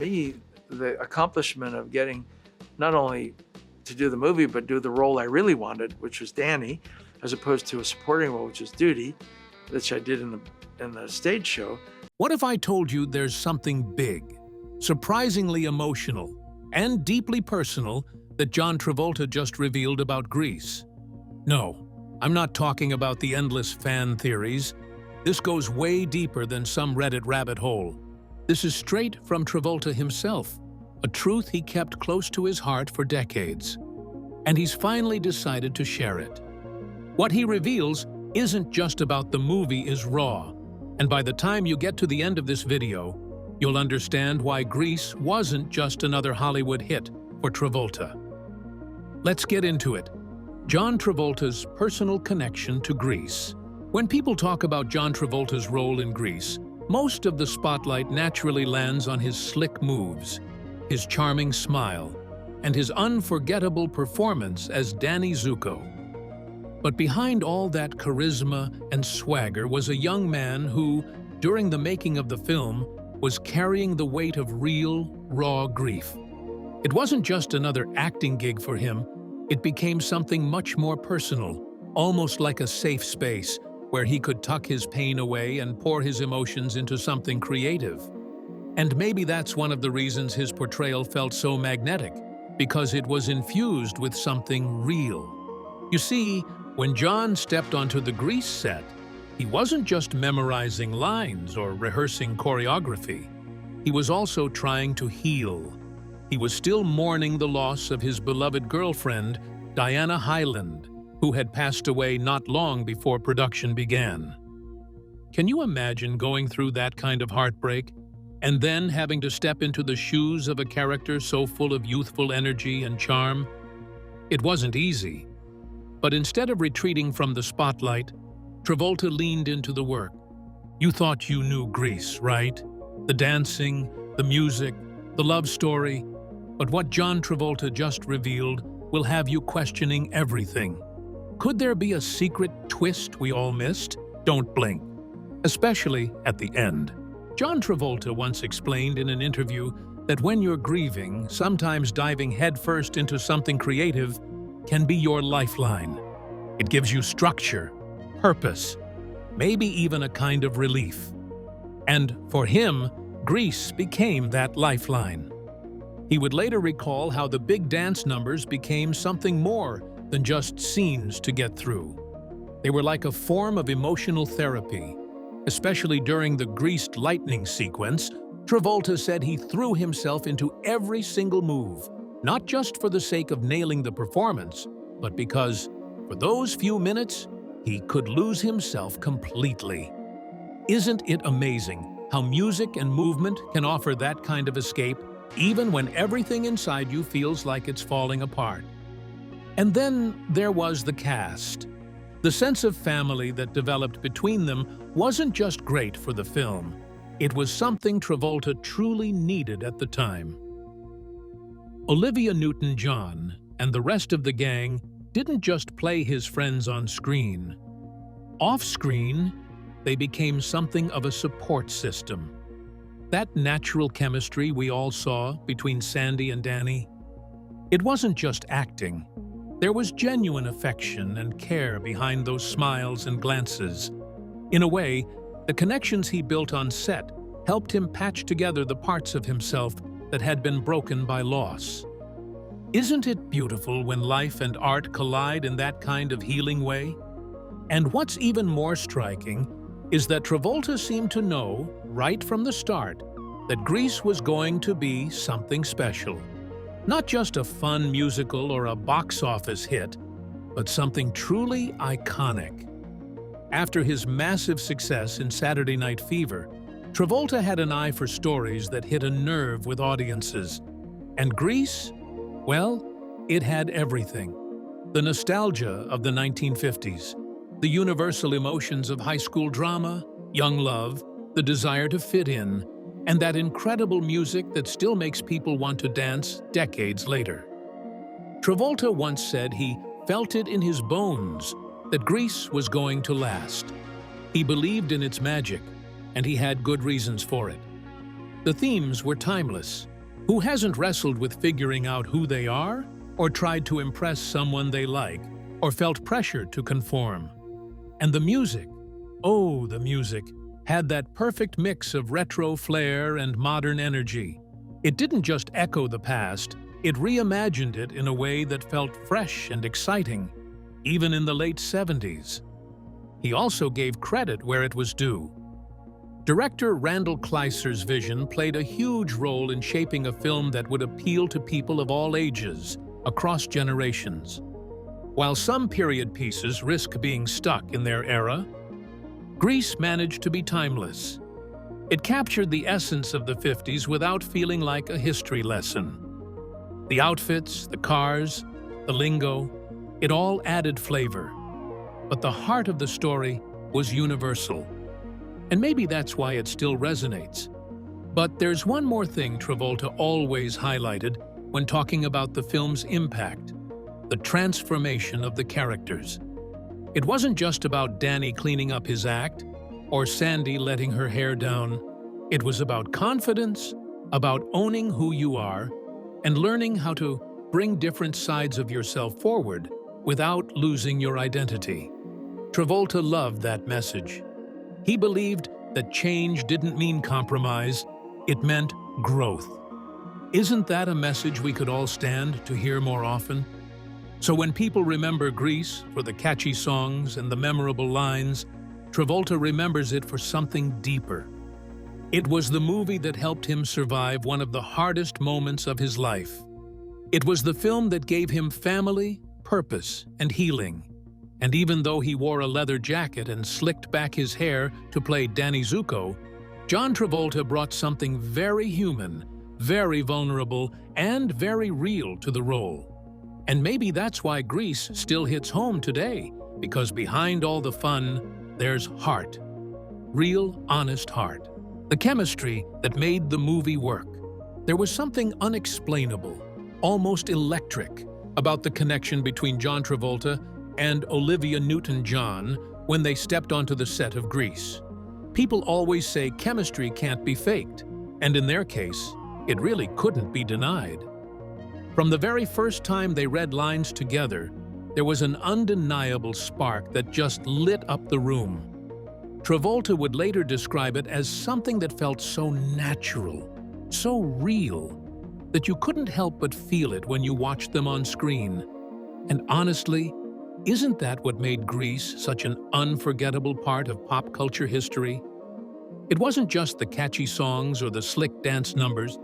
me, the accomplishment of getting not only to do the movie, but do the role I really wanted, which was Danny, as opposed to a supporting role, which is Duty, which I did in the stage show. What if I told you there's something big, surprisingly emotional, and deeply personal that John Travolta just revealed about Grease? No, I'm not talking about the endless fan theories. This goes way deeper than some Reddit rabbit hole. This is straight from Travolta himself, a truth he kept close to his heart for decades. And he's finally decided to share it. What he reveals isn't just about the movie is raw, and by the time you get to the end of this video, you'll understand why Grease wasn't just another Hollywood hit for Travolta. Let's get into it. John Travolta's personal connection to Grease. When people talk about John Travolta's role in Grease, most of the spotlight naturally lands on his slick moves, his charming smile, and his unforgettable performance as Danny Zuko. But behind all that charisma and swagger was a young man who, during the making of the film, was carrying the weight of real, raw grief. It wasn't just another acting gig for him, it became something much more personal, almost like a safe space where he could tuck his pain away and pour his emotions into something creative. And maybe that's one of the reasons his portrayal felt so magnetic, because it was infused with something real. You see, when John stepped onto the Grease set, he wasn't just memorizing lines or rehearsing choreography. He was also trying to heal. He was still mourning the loss of his beloved girlfriend, Diana Hyland, who had passed away not long before production began. Can you imagine going through that kind of heartbreak, and then having to step into the shoes of a character so full of youthful energy and charm? It wasn't easy. But instead of retreating from the spotlight, Travolta leaned into the work. You thought you knew Grease, right? The dancing, the music, the love story. But what John Travolta just revealed will have you questioning everything. Could there be a secret twist we all missed? Don't blink. Especially at the end. John Travolta once explained in an interview that when you're grieving, sometimes diving headfirst into something creative can be your lifeline. It gives you structure, purpose, maybe even a kind of relief. And for him, Grease became that lifeline. He would later recall how the big dance numbers became something more than just scenes to get through. They were like a form of emotional therapy. Especially during the greased lightning sequence, Travolta said he threw himself into every single move, not just for the sake of nailing the performance, but because, for those few minutes, he could lose himself completely. Isn't it amazing how music and movement can offer that kind of escape, even when everything inside you feels like it's falling apart? And then there was the cast. The sense of family that developed between them wasn't just great for the film. It was something Travolta truly needed at the time. Olivia Newton-John and the rest of the gang didn't just play his friends on screen. Off-screen, they became something of a support system. That natural chemistry we all saw between Sandy and Danny, it wasn't just acting. There was genuine affection and care behind those smiles and glances. In a way, the connections he built on set helped him patch together the parts of himself that had been broken by loss. Isn't it beautiful when life and art collide in that kind of healing way? And what's even more striking is that Travolta seemed to know, right from the start, that Grease was going to be something special. Not just a fun musical or a box office hit, but something truly iconic. After his massive success in Saturday Night Fever, Travolta had an eye for stories that hit a nerve with audiences. And Grease? Well, it had everything. The nostalgia of the 1950s, the universal emotions of high school drama, young love, the desire to fit in, and that incredible music that still makes people want to dance decades later. Travolta once said he felt it in his bones that Grease was going to last. He believed in its magic, and he had good reasons for it. The themes were timeless, Who hasn't wrestled with figuring out who they are, or tried to impress someone they like, or felt pressure to conform? And the music, oh, the music, had that perfect mix of retro flair and modern energy. It didn't just echo the past, it reimagined it in a way that felt fresh and exciting, even in the late 70s. He also gave credit where it was due. Director Randall Kleiser's vision played a huge role in shaping a film that would appeal to people of all ages, across generations. While some period pieces risk being stuck in their era, Grease managed to be timeless. It captured the essence of the 50s without feeling like a history lesson. The outfits, the cars, the lingo, it all added flavor. But the heart of the story was universal. And maybe that's why it still resonates. But there's one more thing Travolta always highlighted when talking about the film's impact: the transformation of the characters. It wasn't just about Danny cleaning up his act or Sandy letting her hair down. It was about confidence, about owning who you are, and learning how to bring different sides of yourself forward without losing your identity. Travolta loved that message. He believed that change didn't mean compromise, it meant growth. Isn't that a message we could all stand to hear more often? So when people remember Grease for the catchy songs and the memorable lines, Travolta remembers it for something deeper. It was the movie that helped him survive one of the hardest moments of his life. It was the film that gave him family, purpose, and healing. And even though he wore a leather jacket and slicked back his hair to play Danny Zuko, John Travolta brought something very human, very vulnerable, and very real to the role. And maybe that's why Grease still hits home today, because behind all the fun, there's heart. Real, honest heart. The chemistry that made the movie work. There was something unexplainable, almost electric, about the connection between John Travolta and Olivia Newton-John when they stepped onto the set of Grease. People always say chemistry can't be faked, and in their case, it really couldn't be denied. From the very first time they read lines together, there was an undeniable spark that just lit up the room. Travolta would later describe it as something that felt so natural, so real, that you couldn't help but feel it when you watched them on screen. And honestly, isn't that what made Grease such an unforgettable part of pop culture history? It wasn't just the catchy songs or the slick dance numbers.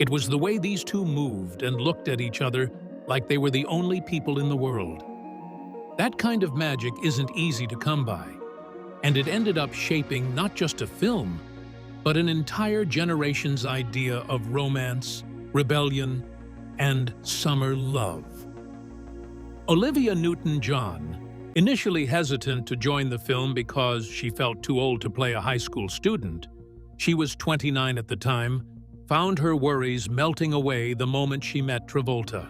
It was the way these two moved and looked at each other like they were the only people in the world. That kind of magic isn't easy to come by, and it ended up shaping not just a film, but an entire generation's idea of romance, rebellion, and summer love. Olivia Newton-John, initially hesitant to join the film because she felt too old to play a high school student, she was 29 at the time, found her worries melting away the moment she met Travolta.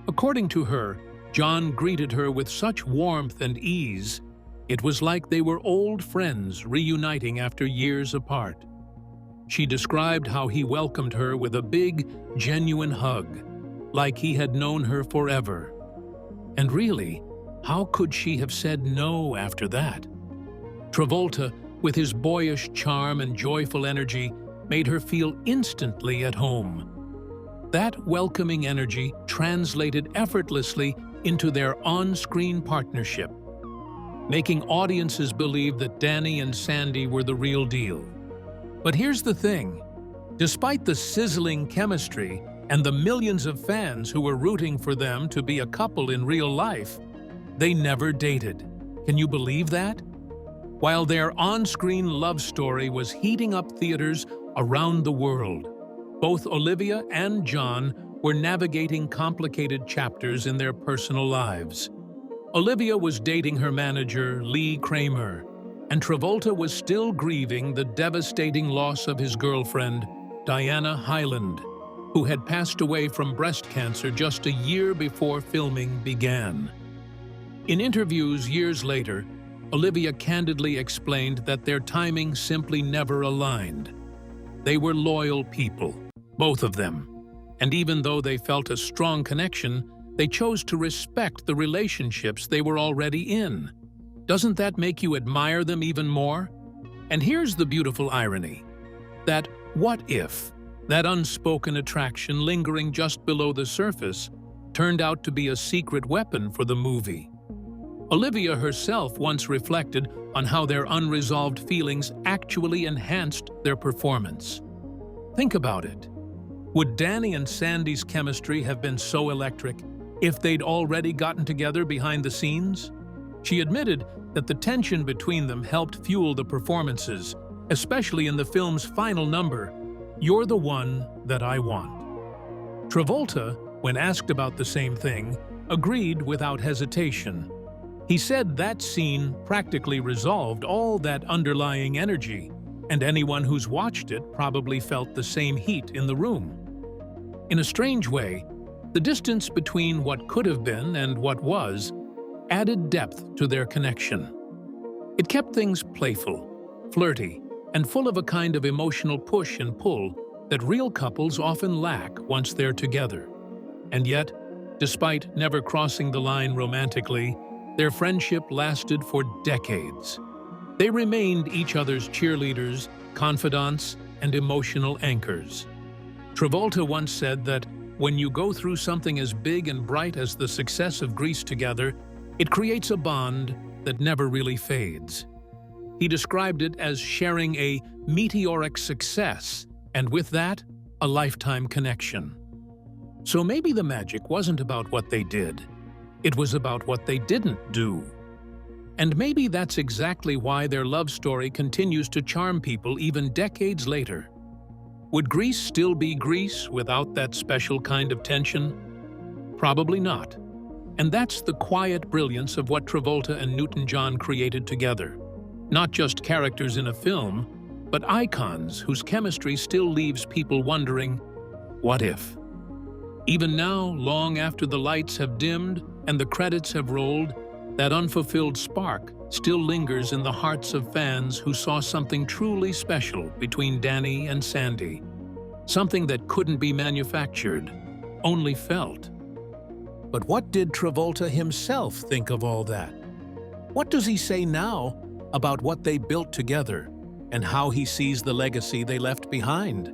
According to her, John greeted her with such warmth and ease, it was like they were old friends reuniting after years apart. She described how he welcomed her with a big, genuine hug, like he had known her forever. And really, how could she have said no after that? Travolta, with his boyish charm and joyful energy, made her feel instantly at home. That welcoming energy translated effortlessly into their on-screen partnership, making audiences believe that Danny and Sandy were the real deal. But here's the thing. Despite the sizzling chemistry and the millions of fans who were rooting for them to be a couple in real life, they never dated. Can you believe that? While their on-screen love story was heating up theaters around the world, both Olivia and John were navigating complicated chapters in their personal lives. Olivia was dating her manager, Lee Kramer, and Travolta was still grieving the devastating loss of his girlfriend, Diana Hyland, who had passed away from breast cancer just a year before filming began. In interviews years later, Olivia candidly explained that their timing simply never aligned. They were loyal people, both of them, And even though they felt a strong connection, they chose to respect the relationships they were already in. Doesn't that make you admire them even more? And here's the beautiful irony. That what if, that unspoken attraction lingering just below the surface, turned out to be a secret weapon for the movie? Olivia herself once reflected on how their unresolved feelings actually enhanced their performance. Think about it. Would Danny and Sandy's chemistry have been so electric if they'd already gotten together behind the scenes? She admitted that the tension between them helped fuel the performances, especially in the film's final number, "You're the One That I Want." Travolta, when asked about the same thing, agreed without hesitation. He said that scene practically resolved all that underlying energy, and anyone who's watched it probably felt the same heat in the room. In a strange way, the distance between what could have been and what was added depth to their connection. It kept things playful, flirty, and full of a kind of emotional push and pull that real couples often lack once they're together. And yet, despite never crossing the line romantically, their friendship lasted for decades. They remained each other's cheerleaders, confidants, and emotional anchors. Travolta once said that when you go through something as big and bright as the success of Grease together, it creates a bond that never really fades. He described it as sharing a meteoric success, and with that, a lifetime connection. So maybe the magic wasn't about what they did. It was about what they didn't do. And maybe that's exactly why their love story continues to charm people even decades later. Would Grease still be Grease without that special kind of tension? Probably not. And that's the quiet brilliance of what Travolta and Newton-John created together. Not just characters in a film, but icons whose chemistry still leaves people wondering, what if? Even now, long after the lights have dimmed and the credits have rolled, that unfulfilled spark still lingers in the hearts of fans who saw something truly special between Danny and Sandy. Something that couldn't be manufactured, only felt. But what did Travolta himself think of all that? What does he say now about what they built together and how he sees the legacy they left behind?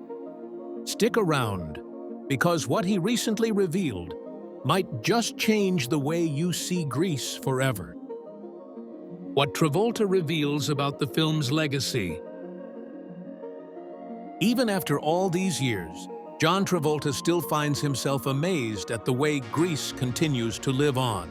Stick around, because what he recently revealed might just change the way you see Grease forever. What Travolta reveals about the film's legacy. Even after all these years, John Travolta still finds himself amazed at the way Grease continues to live on.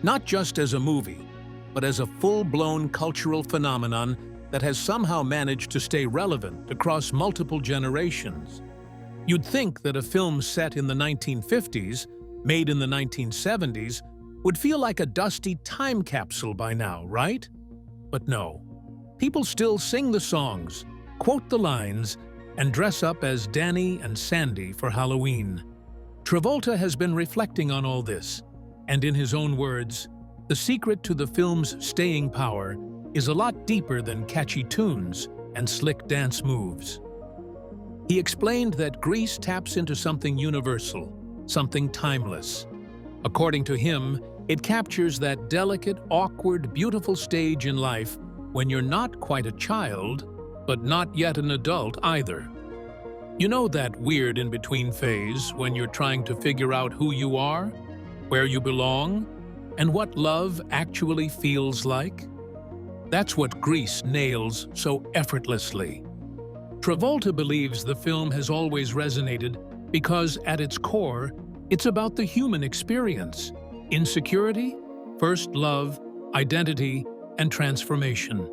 Not just as a movie, but as a full-blown cultural phenomenon that has somehow managed to stay relevant across multiple generations. You'd think that a film set in the 1950s, made in the 1970s, would feel like a dusty time capsule by now, right? But no. People still sing the songs, quote the lines, and dress up as Danny and Sandy for Halloween. Travolta has been reflecting on all this, and in his own words, the secret to the film's staying power is a lot deeper than catchy tunes and slick dance moves. He explained that Grease taps into something universal, something timeless. According to him, it captures that delicate, awkward, beautiful stage in life when you're not quite a child, but not yet an adult either. You know that weird in-between phase when you're trying to figure out who you are, where you belong, and what love actually feels like? That's what Grease nails so effortlessly. Travolta believes the film has always resonated because, at its core, it's about the human experience: insecurity, first love, identity, and transformation.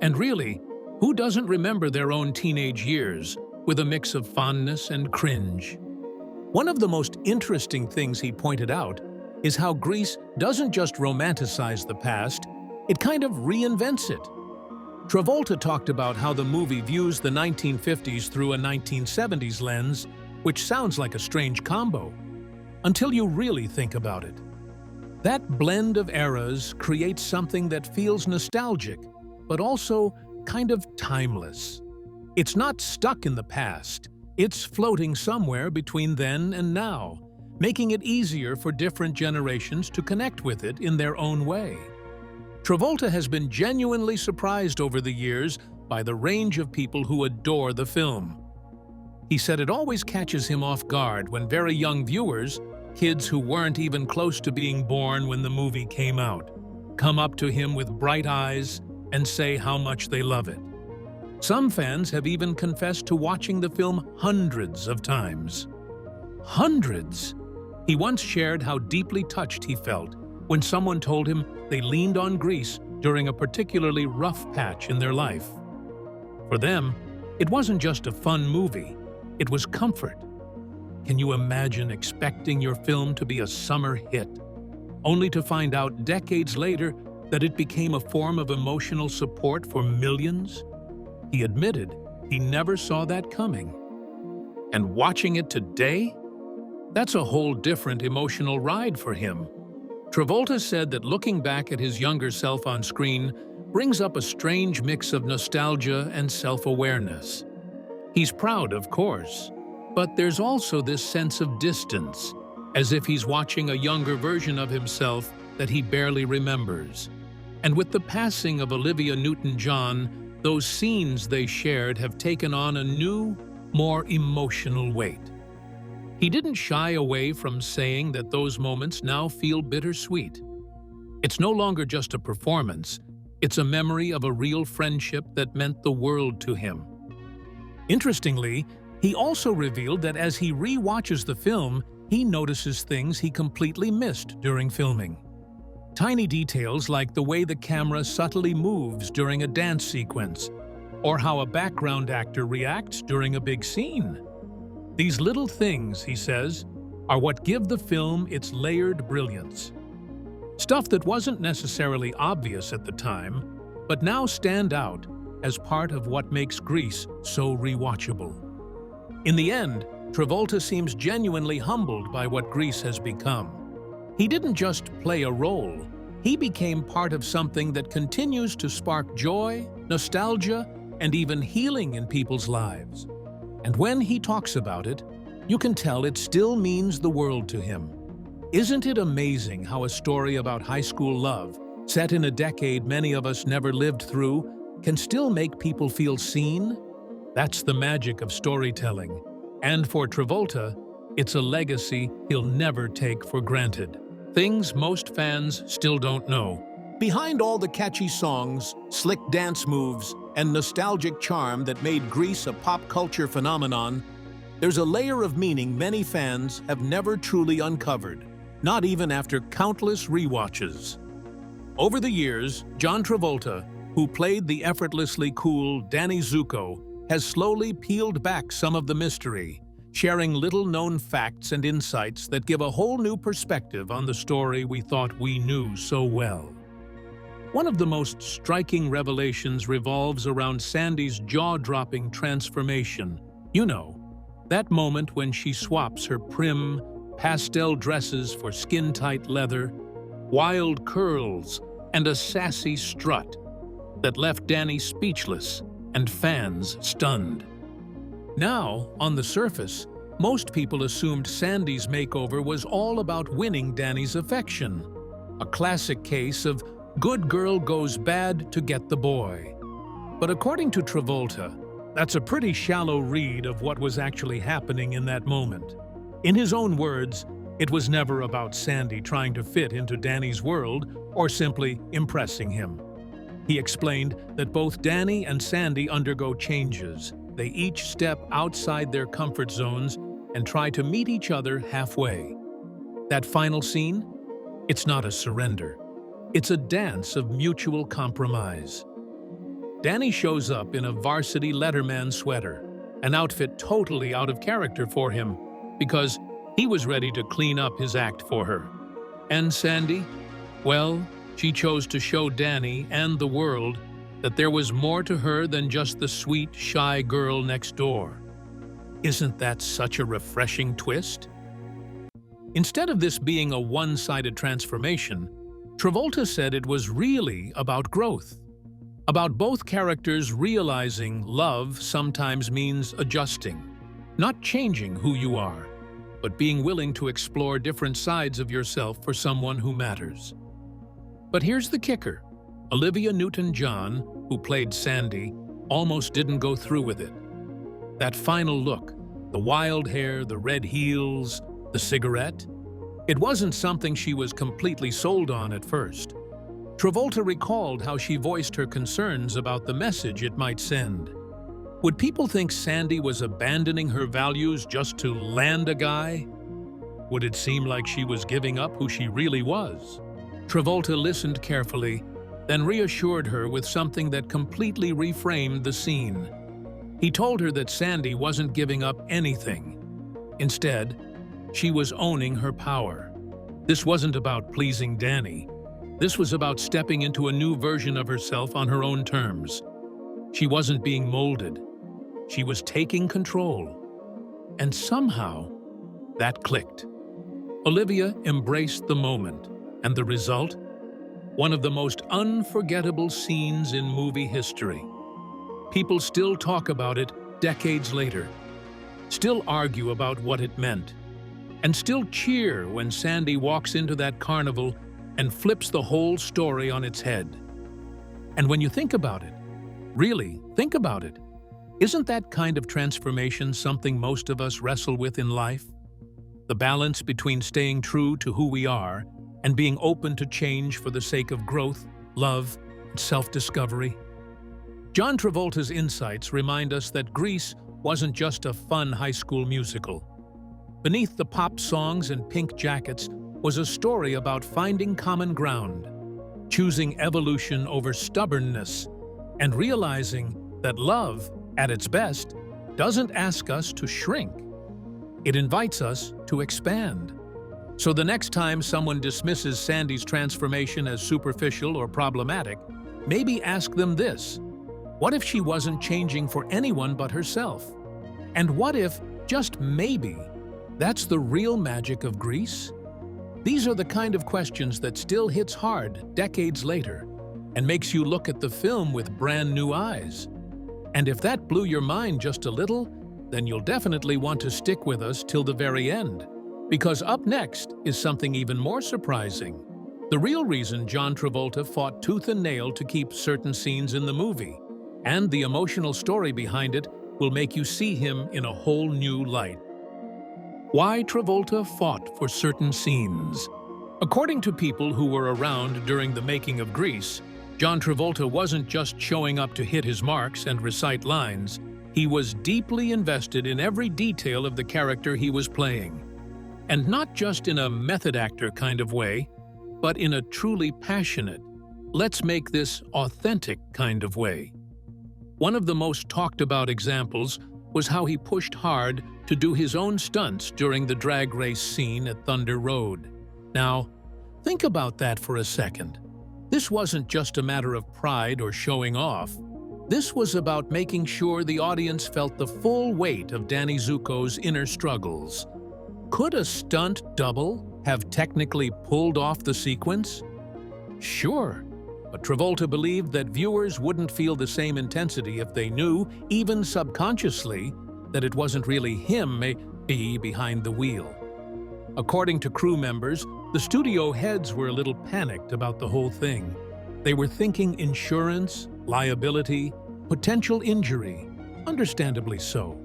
And really, who doesn't remember their own teenage years with a mix of fondness and cringe? One of the most interesting things he pointed out is how Grease doesn't just romanticize the past, it kind of reinvents it. Travolta talked about how the movie views the 1950s through a 1970s lens, which sounds like a strange combo, until you really think about it. That blend of eras creates something that feels nostalgic, but also kind of timeless. It's not stuck in the past, It's floating somewhere between then and now, making it easier for different generations to connect with it in their own way. Travolta has been genuinely surprised over the years by the range of people who adore the film. He said it always catches him off guard when very young viewers, kids who weren't even close to being born when the movie came out, come up to him with bright eyes and say how much they love it. Some fans have even confessed to watching the film hundreds of times. Hundreds! He once shared how deeply touched he felt when someone told him they leaned on Grease during a particularly rough patch in their life. For them, it wasn't just a fun movie, it was comfort. Can you imagine expecting your film to be a summer hit, only to find out decades later that it became a form of emotional support for millions? He admitted he never saw that coming. And watching it today? That's a whole different emotional ride for him. Travolta said that looking back at his younger self on screen brings up a strange mix of nostalgia and self-awareness. He's proud, of course, but there's also this sense of distance, as if he's watching a younger version of himself that he barely remembers. And with the passing of Olivia Newton-John, those scenes they shared have taken on a new, more emotional weight. He didn't shy away from saying that those moments now feel bittersweet. It's no longer just a performance, it's a memory of a real friendship that meant the world to him. Interestingly, he also revealed that as he re-watches the film, he notices things he completely missed during filming. Tiny details like the way the camera subtly moves during a dance sequence, or how a background actor reacts during a big scene. These little things, he says, are what give the film its layered brilliance. Stuff that wasn't necessarily obvious at the time, but now stand out as part of what makes Grease so rewatchable. In the end, Travolta seems genuinely humbled by what Grease has become. He didn't just play a role, he became part of something that continues to spark joy, nostalgia, and even healing in people's lives. And when he talks about it, you can tell it still means the world to him. Isn't it amazing how a story about high school love, set in a decade many of us never lived through, can still make people feel seen? That's the magic of storytelling. And for Travolta, it's a legacy he'll never take for granted. Things most fans still don't know. Behind all the catchy songs, slick dance moves, and nostalgic charm that made Grease a pop culture phenomenon, there's a layer of meaning many fans have never truly uncovered, not even after countless rewatches. Over the years, John Travolta, who played the effortlessly cool Danny Zuko, has slowly peeled back some of the mystery, sharing little-known facts and insights that give a whole new perspective on the story we thought we knew so well. One of the most striking revelations revolves around Sandy's jaw-dropping transformation. You know, that moment when she swaps her prim, pastel dresses for skin-tight leather, wild curls, and a sassy strut that left Danny speechless and fans stunned. Now, on the surface, most people assumed Sandy's makeover was all about winning Danny's affection, a classic case of good girl goes bad to get the boy. But according to Travolta, that's a pretty shallow read of what was actually happening in that moment. In his own words, it was never about Sandy trying to fit into Danny's world or simply impressing him. He explained that both Danny and Sandy undergo changes. They each step outside their comfort zones and try to meet each other halfway. That final scene? It's not a surrender. It's a dance of mutual compromise. Danny shows up in a varsity Letterman sweater, an outfit totally out of character for him, because he was ready to clean up his act for her. And Sandy? Well, she chose to show Danny and the world that there was more to her than just the sweet, shy girl next door. Isn't that such a refreshing twist? Instead of this being a one-sided transformation, Travolta said it was really about growth. About both characters realizing love sometimes means adjusting. Not changing who you are, but being willing to explore different sides of yourself for someone who matters. But here's the kicker. Olivia Newton-John, who played Sandy, almost didn't go through with it. That final look, the wild hair, the red heels, the cigarette, it wasn't something she was completely sold on at first. Travolta recalled how she voiced her concerns about the message it might send. Would people think Sandy was abandoning her values just to land a guy? Would it seem like she was giving up who she really was? Travolta listened carefully, then reassured her with something that completely reframed the scene. He told her that Sandy wasn't giving up anything. Instead, she was owning her power. This wasn't about pleasing Danny. This was about stepping into a new version of herself on her own terms. She wasn't being molded. She was taking control. And somehow, that clicked. Olivia embraced the moment, and the result? One of the most unforgettable scenes in movie history. People still talk about it decades later, still argue about what it meant, and still cheer when Sandy walks into that carnival and flips the whole story on its head. And when you think about it, really think about it, isn't that kind of transformation something most of us wrestle with in life? The balance between staying true to who we are and being open to change for the sake of growth, love, and self-discovery. John Travolta's insights remind us that Grease wasn't just a fun high school musical. Beneath the pop songs and pink jackets was a story about finding common ground, choosing evolution over stubbornness, and realizing that love, at its best, doesn't ask us to shrink. It invites us to expand. So the next time someone dismisses Sandy's transformation as superficial or problematic, maybe ask them this: what if she wasn't changing for anyone but herself? And what if, just maybe, that's the real magic of Grease? These are the kind of questions that still hits hard decades later and makes you look at the film with brand new eyes. And if that blew your mind just a little, then you'll definitely want to stick with us till the very end. Because up next is something even more surprising. The real reason John Travolta fought tooth and nail to keep certain scenes in the movie, and the emotional story behind it will make you see him in a whole new light. Why Travolta fought for certain scenes. According to people who were around during the making of Grease, John Travolta wasn't just showing up to hit his marks and recite lines. He was deeply invested in every detail of the character he was playing. And not just in a method actor kind of way, but in a truly passionate, let's make this authentic kind of way. One of the most talked about examples was how he pushed hard to do his own stunts during the drag race scene at Thunder Road. Now, think about that for a second. This wasn't just a matter of pride or showing off. This was about making sure the audience felt the full weight of Danny Zuko's inner struggles. Could a stunt double have technically pulled off the sequence? Sure, but Travolta believed that viewers wouldn't feel the same intensity if they knew, even subconsciously, that it wasn't really him maybe behind the wheel. According to crew members, the studio heads were a little panicked about the whole thing. They were thinking insurance, liability, potential injury, understandably so.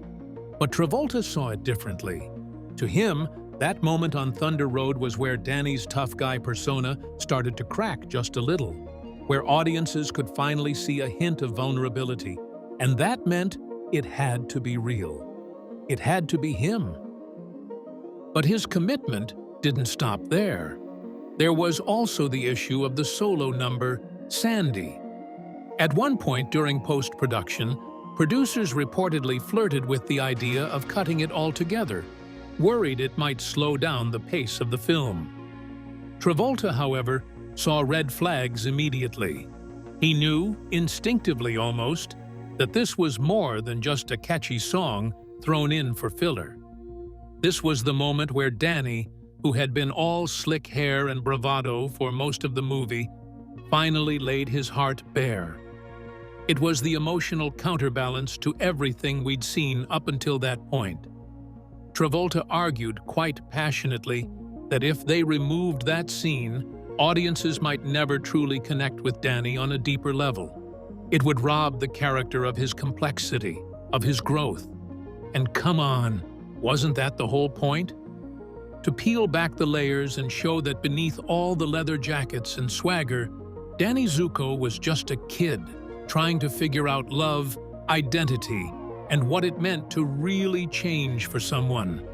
But Travolta saw it differently. To him, that moment on Thunder Road was where Danny's tough guy persona started to crack just a little, where audiences could finally see a hint of vulnerability. And that meant it had to be real. It had to be him. But his commitment didn't stop there. There was also the issue of the solo number, Sandy. At one point during post-production, producers reportedly flirted with the idea of cutting it all together, worried it might slow down the pace of the film. Travolta, however, saw red flags immediately. He knew, instinctively almost, that this was more than just a catchy song thrown in for filler. This was the moment where Danny, who had been all slick hair and bravado for most of the movie, finally laid his heart bare. It was the emotional counterbalance to everything we'd seen up until that point. Travolta argued quite passionately that if they removed that scene, audiences might never truly connect with Danny on a deeper level. It would rob the character of his complexity, of his growth. And come on, wasn't that the whole point? To peel back the layers and show that beneath all the leather jackets and swagger, Danny Zuko was just a kid trying to figure out love, identity, and what it meant to really change for someone.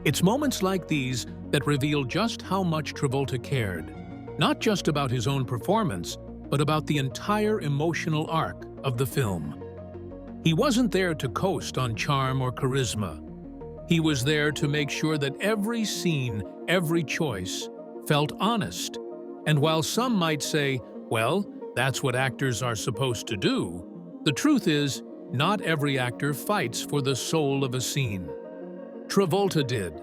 It's moments like these that reveal just how much Travolta cared, not just about his own performance, but about the entire emotional arc of the film. He wasn't there to coast on charm or charisma. He was there to make sure that every scene, every choice, felt honest. And while some might say, well, that's what actors are supposed to do, the truth is, not every actor fights for the soul of a scene. Travolta did.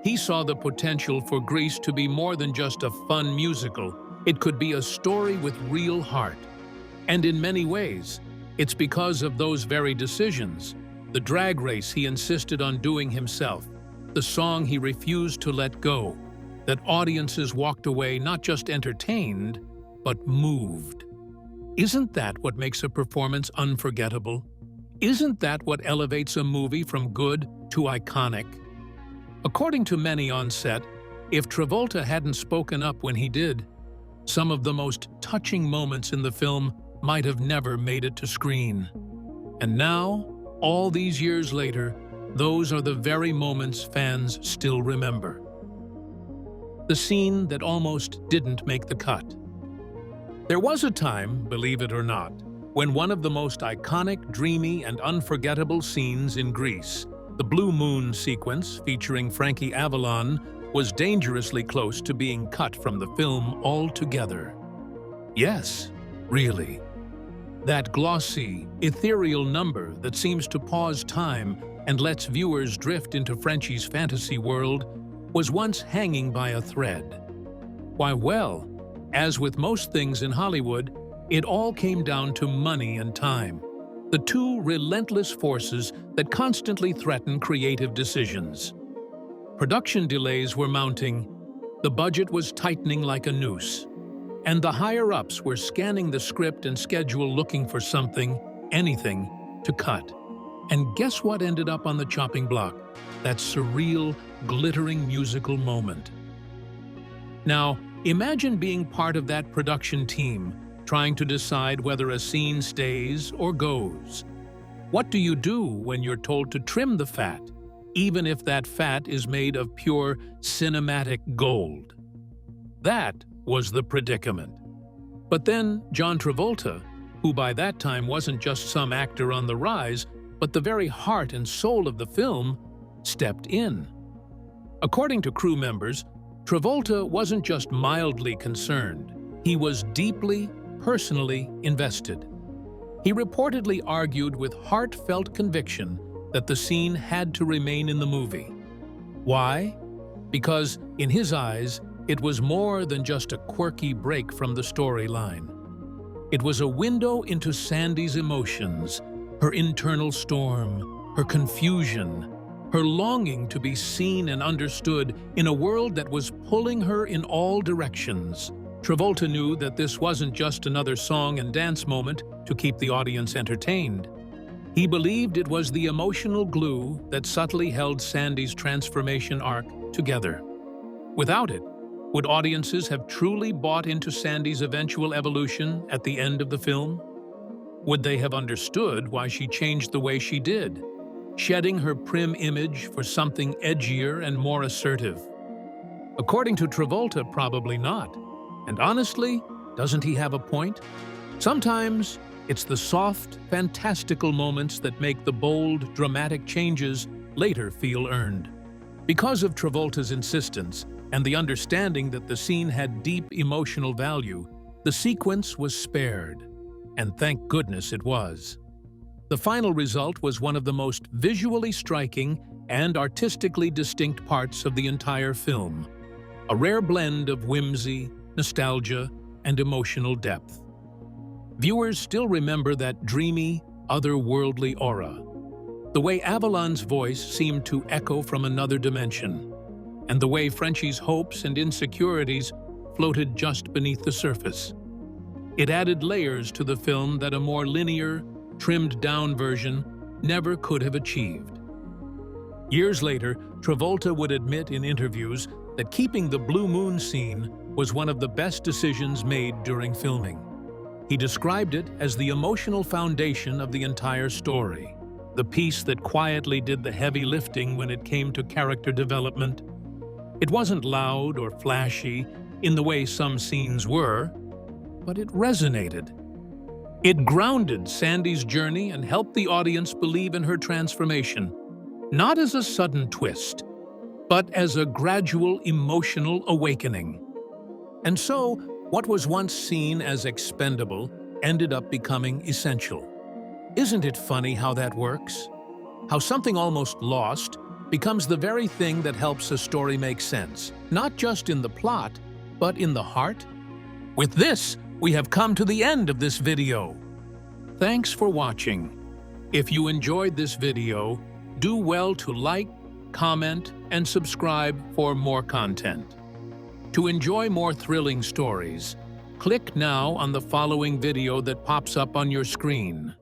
He saw the potential for Grease to be more than just a fun musical. It could be a story with real heart. And in many ways, it's because of those very decisions, the drag race he insisted on doing himself, the song he refused to let go, that audiences walked away not just entertained, but moved. Isn't that what makes a performance unforgettable? Isn't that what elevates a movie from good to iconic? According to many on set, if Travolta hadn't spoken up when he did, some of the most touching moments in the film might have never made it to screen. And now, all these years later, those are the very moments fans still remember. The scene that almost didn't make the cut. There was a time, believe it or not, when one of the most iconic, dreamy, and unforgettable scenes in Grease, the Blue Moon sequence featuring Frankie Avalon, was dangerously close to being cut from the film altogether. Yes, really. That glossy, ethereal number that seems to pause time and lets viewers drift into Frenchie's fantasy world was once hanging by a thread. Why, well, as with most things in Hollywood, it all came down to money and time, the two relentless forces that constantly threaten creative decisions. Production delays were mounting, the budget was tightening like a noose, and the higher-ups were scanning the script and schedule looking for something, anything, to cut. And guess what ended up on the chopping block? That surreal, glittering musical moment. Now, imagine being part of that production team, trying to decide whether a scene stays or goes. What do you do when you're told to trim the fat, even if that fat is made of pure cinematic gold? That was the predicament. But then John Travolta, who by that time wasn't just some actor on the rise, but the very heart and soul of the film, stepped in. According to crew members, Travolta wasn't just mildly concerned, he was deeply, personally invested. He reportedly argued with heartfelt conviction that the scene had to remain in the movie. Why? Because, in his eyes, it was more than just a quirky break from the storyline. It was a window into Sandy's emotions, her internal storm, her confusion, her longing to be seen and understood in a world that was pulling her in all directions. Travolta knew that this wasn't just another song and dance moment to keep the audience entertained. He believed it was the emotional glue that subtly held Sandy's transformation arc together. Without it, would audiences have truly bought into Sandy's eventual evolution at the end of the film? Would they have understood why she changed the way she did, shedding her prim image for something edgier and more assertive? According to Travolta, probably not. And honestly, doesn't he have a point? Sometimes it's the soft, fantastical moments that make the bold, dramatic changes later feel earned. Because of Travolta's insistence and the understanding that the scene had deep emotional value, the sequence was spared. And thank goodness it was. The final result was one of the most visually striking and artistically distinct parts of the entire film. A rare blend of whimsy, nostalgia, and emotional depth. Viewers still remember that dreamy, otherworldly aura. The way Avalon's voice seemed to echo from another dimension, and the way Frenchie's hopes and insecurities floated just beneath the surface. It added layers to the film that a more linear, trimmed-down version never could have achieved. Years later, Travolta would admit in interviews that keeping the Blue Moon scene was one of the best decisions made during filming. He described it as the emotional foundation of the entire story, the piece that quietly did the heavy lifting when it came to character development. It wasn't loud or flashy in the way some scenes were, but it resonated. It grounded Sandy's journey and helped the audience believe in her transformation, not as a sudden twist, but as a gradual emotional awakening. And so, what was once seen as expendable ended up becoming essential. Isn't it funny how that works? How something almost lost becomes the very thing that helps a story make sense, not just in the plot, but in the heart? With this, we have come to the end of this video. Thanks for watching. If you enjoyed this video, do well to like, comment, and subscribe for more content. To enjoy more thrilling stories, click now on the following video that pops up on your screen.